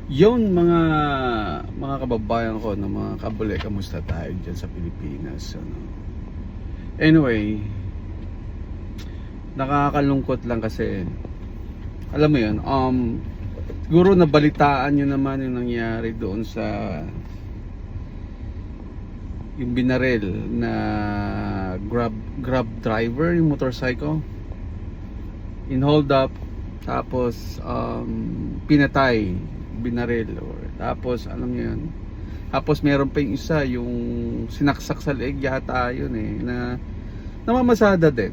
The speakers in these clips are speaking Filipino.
Yun mga kababayan ko na mga kabule, kamusta tayo dyan sa Pilipinas, ano? Anyway, nakakalungkot lang kasi alam mo yun, siguro nabalitaan nyo naman yung nangyari doon sa yung binaril na grab driver, yung motorcycle in hold up, tapos pinatay, binaril, or tapos alam niyo yun, tapos meron pa yung isa, yung sinaksak sa leeg yata yun na namamasada din.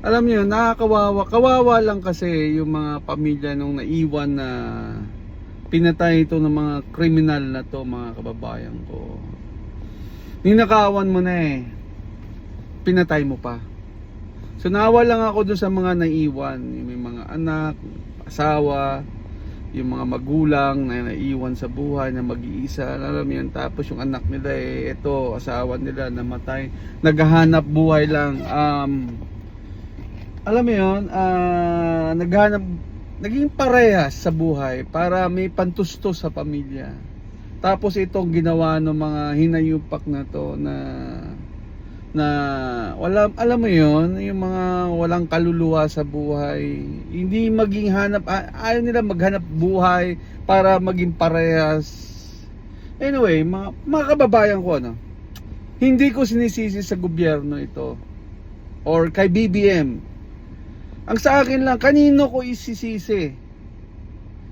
Alam niyo, kawawa lang kasi yung mga pamilya nung naiwan na pinatay ito ng mga kriminal na to, mga kababayan ko. Ninakawan mo na pinatay mo pa. So naawa lang ako dun sa mga naiwan, yung may mga anak, asawa, yung mga magulang na naiwan sa buhay na mag-iisa, alam mo yun. Tapos yung anak nila ito, asawa nila namatay, naghahanap buhay lang, alam mo yun, naging parehas sa buhay para may pantustos sa pamilya. Tapos itong ginawa ng mga hinayupak na to na wala, alam mo yon, yung mga walang kaluluwa sa buhay, hindi maging ayaw nila maghanap buhay para maging parehas. Anyway, mga kababayan ko, ano, hindi ko sinisisi sa gobyerno ito or kay BBM. Ang sa akin lang, kanino ko isisisi?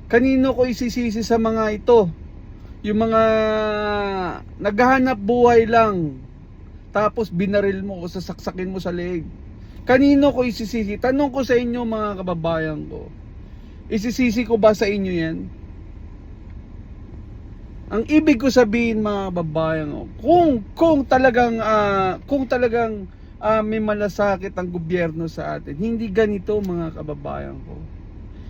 Kanino ko isisisi sa mga ito? Yung mga naghahanap buhay lang, tapos binaril mo o sasaksakin mo sa leeg. Kanino ko isisisi? Tanong ko sa inyo, mga kababayan ko. Isisisi ko ba sa inyo yan? Ang ibig ko sabihin, mga kababayan ko, kung talagang may malasakit ang gobyerno sa atin, hindi ganito, mga kababayan ko.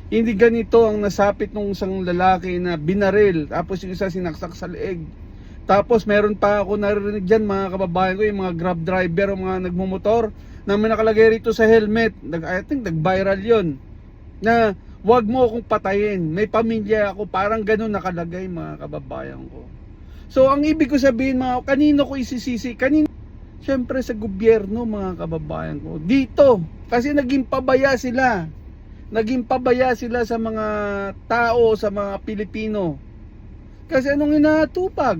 Hindi ganito ang nasapit ng isang lalaki na binaril, tapos yung isa sinaksak sa leeg. Tapos meron pa ako narinig dyan, mga kababayan ko, yung mga grab driver o mga nagmumotor na may nakalagay rito sa helmet, I think nag-viral yun, na wag mo akong patayin, may pamilya ako, parang ganun nakalagay, mga kababayan ko. So ang ibig ko sabihin, kanino ko isisisi? Kanino? Siyempre sa gobyerno, mga kababayan ko. Dito, kasi naging pabaya sila. Naging pabaya sila sa mga tao, sa mga Pilipino. Kasi anong inatupag?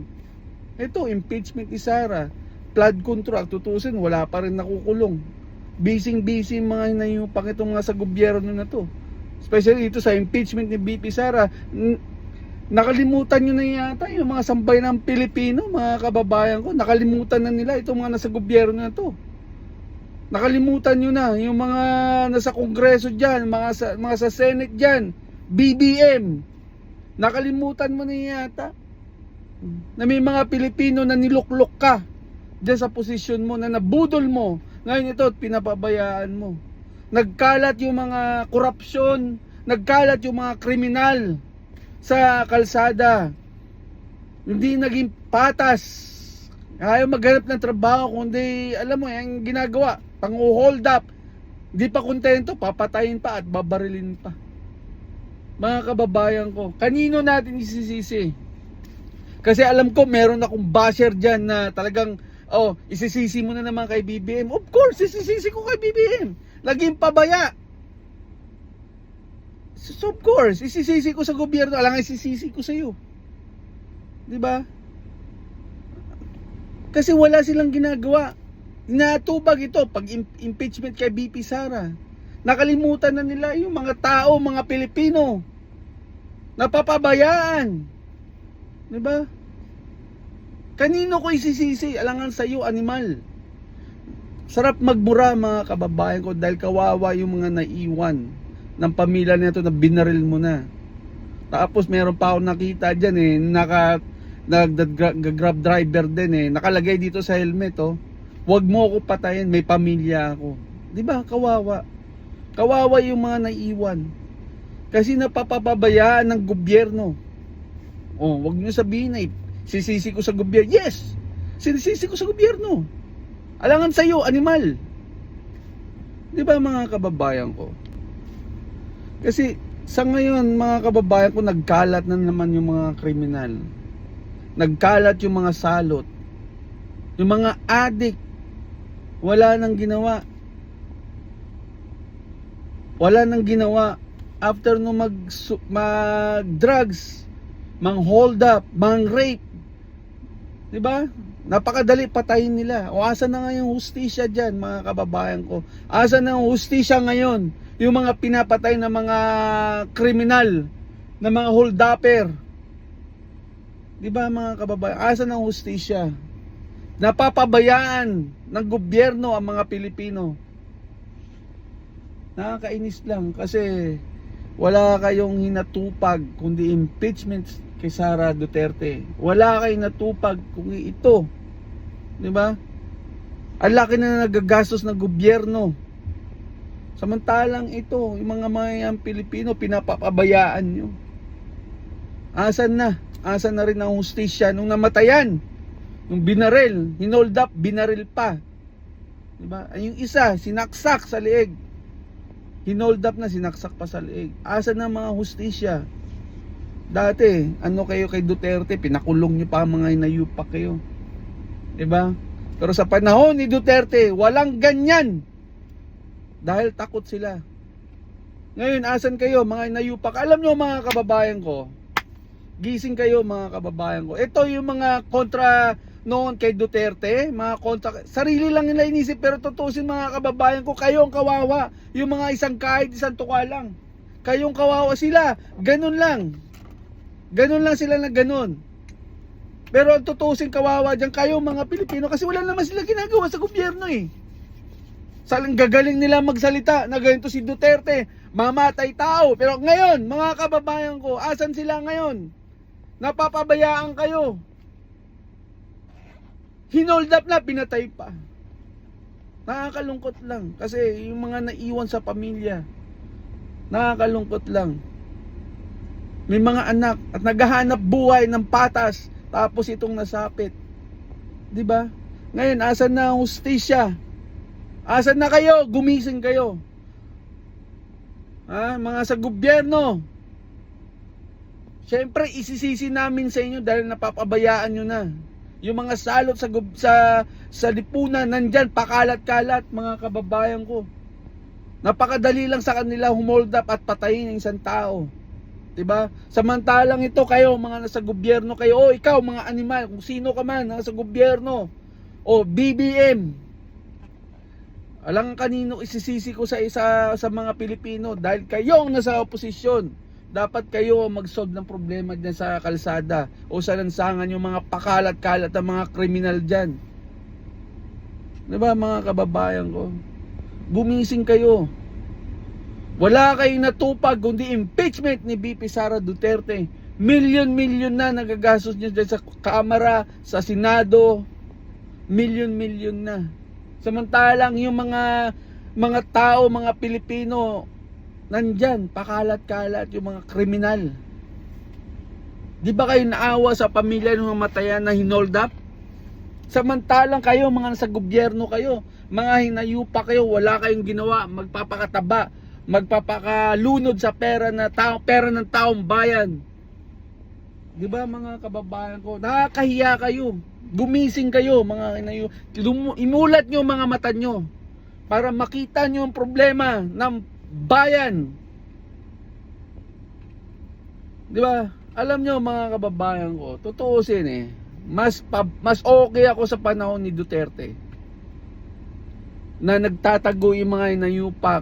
Ito, impeachment ni Sara, flood control, tutusin, wala pa rin nakukulong. Busy mga hinayupak itong mga sa gobyerno na to. Especially ito sa impeachment ni BP Sara. Nakalimutan nyo na yata yung mga sambay ng Pilipino, mga kababayan ko. Nakalimutan na nila itong mga nasa gobyerno na to. Nakalimutan nyo na yung mga nasa kongreso dyan, mga sa Senate dyan, BBM. Nakalimutan mo na yata na may mga Pilipino na niluklok ka dyan sa posisyon mo, na nabudol mo. Ngayon ito, pinapabayaan mo. Nagkalat yung mga korupsyon, nagkalat yung mga kriminal sa kalsada. Hindi naging patas. Ayaw maghanap ng trabaho, kundi alam mo yung ginagawa, pang-hold up. Hindi pa kontento, papatayin pa at babarilin pa. Mga kababayan ko, kanino natin isisisi? Kasi alam ko meron akong basher dyan na talagang, isisisi mo na naman kay BBM. Of course, isisisi ko kay BBM. Laging pabaya. So of course, isisisi ko sa gobyerno, alang isisisi ko sa iyo. 'Di ba? Kasi wala silang ginagawa. Natubag ito pag impeachment kay BP Sara. Nakalimutan na nila yung mga tao, mga Pilipino. Napapabayaan. 'Di ba? Kanino ko isisisi? Alangan sa iyo, animal. Sarap magmura, mga kababayan ko, dahil kawawa yung mga naiwan ng pamilya nito na binaril mo na. Tapos meron pa ako nakita dyan grab driver din nakalagay dito sa helmet, wag mo ako patayin, may pamilya ako. 'Di ba? Kawawa. Kawawa yung mga naiwan. Kasi napapabayaan ng gobyerno. Wag niyo sabihin sisisi ko sa gobyerno. Yes. Sinisisi ko sa gobyerno. Alangan sa iyo, animal. 'Di ba, mga kababayan ko? Kasi Sa ngayon, mga kababayan ko, nagkalat na naman yung mga kriminal. Nagkalat yung mga salot. Yung mga adik, wala nang ginawa. Wala nang ginawa. After no mag-drugs, mang-hold up, mang-rape. Diba? Napakadali patayin nila. O asa na nga yung hustisya dyan, mga kababayan ko? Asa na yung hustisya ngayon? Yung mga pinapatay na mga kriminal, na mga hold-upper. Diba, mga kababayan? Asa na yung hustisya? Napapabayaan ng gobyerno ang mga Pilipino. Nakakainis lang kasi wala kayong hinatupag kundi impeachment kay Sara Duterte. Wala kayong natupag kundi ito. 'Di ba? Ang laki na nagagastos ng gobyerno. Samantalang ito, yung mga mayayang Pilipino pinapapabayaan nyo. Asan na? Asan na rin ang hustisya nung namatayan? Nung binaril, hinold up, binaril pa. 'Di ba? Yung isa, sinaksak sa leeg. Hinold up na, sinaksak pa sa leeg. Asan na mga hustisya? Dati, ano kayo kay Duterte, pinakulong nyo pa mga inayupak kayo. 'Di ba? Pero sa panahon ni Duterte, walang ganyan. Dahil takot sila. Ngayon, asan kayo mga inayupak? Alam nyo mga kababayan ko, gising kayo mga kababayan ko. Ito yung mga kontra noon kay Duterte, mga kontra, sarili lang nila inisip, pero tutusin mga kababayan ko, kayo ang kawawa. Yung mga isang kahit isang tuka lang. Kayong kawawa sila, ganun lang. Ganun lang sila na ganun. Pero ang tutusin kawawa dyan, kayo mga Pilipino, kasi wala naman sila ginagawa sa gobyerno eh. Saling gagaling nila magsalita na ganito si Duterte, mamatay tao. Pero ngayon, mga kababayan ko, asan sila ngayon? Napapabayaan kayo. Hinold up na, pinatay pa. Nakakalungkot lang. Kasi yung mga naiwan sa pamilya, nakakalungkot lang. May mga anak at naghahanap buhay ng patas, tapos itong nasapit. 'Di ba? Ngayon, asan na ang hustisya? Asan na kayo? Gumising kayo. Mga sa gobyerno. Siyempre, isisisi namin sa inyo dahil napapabayaan nyo na. Yung mga salot sa lipunan, nandyan, pakalat-kalat, mga kababayan ko. Napakadali lang sa kanila humold up at patayin ng isang tao. 'Di ba? Samantalang ito kayo, mga nasa gobyerno kayo, ikaw, mga animal, kung sino ka man, nasa gobyerno, BBM, alang kanino isisisi ko sa sa mga Pilipino dahil kayo ang nasa oposisyon. Dapat kayo mag-solve ng problema dyan sa kalsada o sa lansangan yung mga pakalat-kalat ng mga kriminal dyan. 'Di ba mga kababayan ko? Gumising kayo. Wala kayong natupag kundi impeachment ni VP Sara Duterte. Milyon-milyon na nagagastos niya dyan sa Kamara, sa Senado. Milyon-milyon na. Samantalang yung mga tao, mga Pilipino, nandyan, pakalat-kalat yung mga kriminal. Di ba kayo naawa sa pamilya ng mga matayan na hinold up? Samantalang kayo, mga nasa gobyerno kayo, mga hinayupa kayo, wala kayong ginawa, magpapakataba, magpapakalunod sa pera ng taong bayan. Di ba mga kababayan ko? Nakakahiya kayo. Gumising kayo mga imulat nyo mga mata nyo para makita nyo ang problema ng bayan. Di ba? Alam nyo mga kababayan ko, tutuusin mas okay ako sa panahon ni Duterte na nagtatago yung mga inayupak.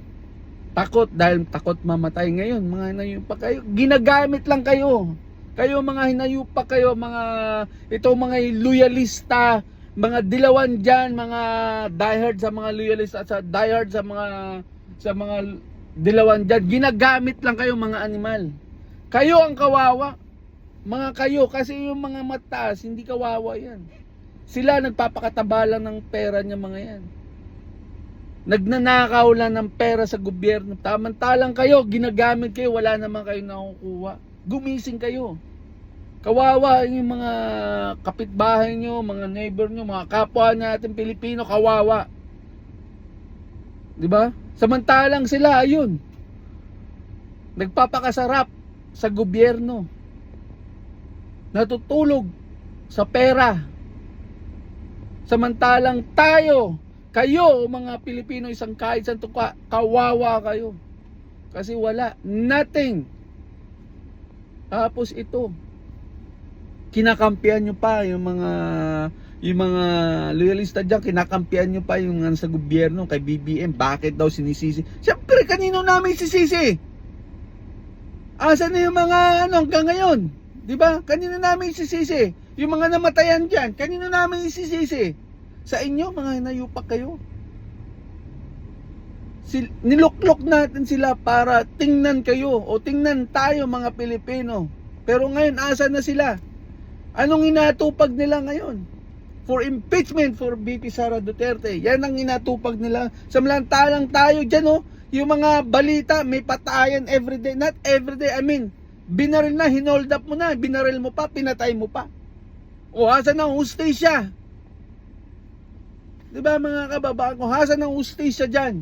Takot dahil takot mamatay. Ngayon mga hinayupak kayo, ginagamit lang kayo. Kayo mga hinayupak kayo, mga loyalista, mga dilawan dyan, mga diehard sa mga loyalista at sa diehard sa mga dilawan dyan. Ginagamit lang kayo mga animal. Kayo ang kawawa. Mga kayo, kasi yung mga mataas, hindi kawawa yan. Sila nagpapakataba lang ng pera niya mga yan. Nagnanakaw lang ng pera sa gobyerno. Tamantalang kayo, ginagamit kayo, wala naman kayo nakukuha. Gumising kayo. Kawawa yung mga kapitbahay nyo, mga neighbor nyo, mga kapwa natin Pilipino, kawawa. 'Di ba? Samantalang sila, ayun. nagpapakasarap sa gobyerno, natutulog sa pera. Samantalang tayo, kayo mga Pilipino, isang kahit sa tuka, kawawa kayo. Kasi wala, nothing. Tapos ito, kinakampihan nyo pa yung mga loyalista dyan, kinakampihan nyo pa yung sa gobyerno, kay BBM, bakit daw sinisisi? Siyempre, kanino namin sisisi? Asan na yung mga hanggang ngayon? Diba? Kanino namin sisisi? Yung mga namatayan dyan, kanino namin isisisi? Sa inyo, mga hinayupak kayo. Niluklok natin sila para tingnan kayo o tingnan tayo mga Pilipino. Pero ngayon, asan na sila? Anong inatupag nila ngayon? For impeachment for VP Sara Duterte. Yan ang inatupag nila. Samantalang tayo dyan, yung mga balita, may patayan everyday. Not everyday, I mean, binaril na, hinold up mo na, binaril mo pa, pinatay mo pa. O hasan ang hustisya? Diba mga kababayan ko, hasan ang hustisya dyan?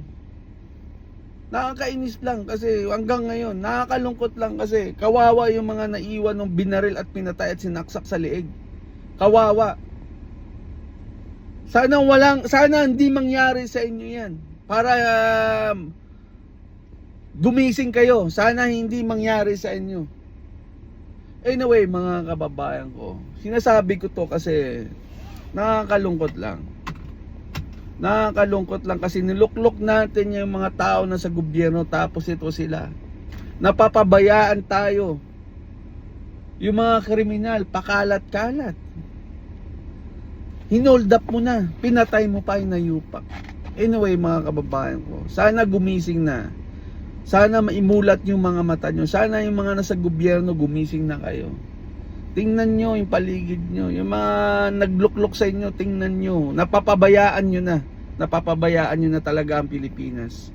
Nakakainis lang kasi hanggang ngayon, nakakalungkot lang kasi kawawa yung mga naiwan ng binaril at pinatay at sinaksak sa liig. Kawawa. Sana hindi mangyari sa inyo yan. Para gumising kayo. Sana hindi mangyari sa inyo. Anyway, mga kababayan ko, sinasabi ko to kasi nakakalungkot lang. Nakakalungkot lang kasi niluklok natin yung mga tao na sa gobyerno, tapos ito sila. Napapabayaan tayo. Yung mga kriminal, pakalat-kalat. Hinold up mo na, pinatay mo pa yung nayupak. Anyway, mga kababayan ko, sana gumising na. Sana maimulat yung mga mata nyo. Sana yung mga nasa gobyerno gumising na kayo. Tingnan nyo yung paligid nyo. Yung mga nagluklok sa inyo, tingnan nyo. Napapabayaan nyo na. Napapabayaan nyo na talaga ang Pilipinas.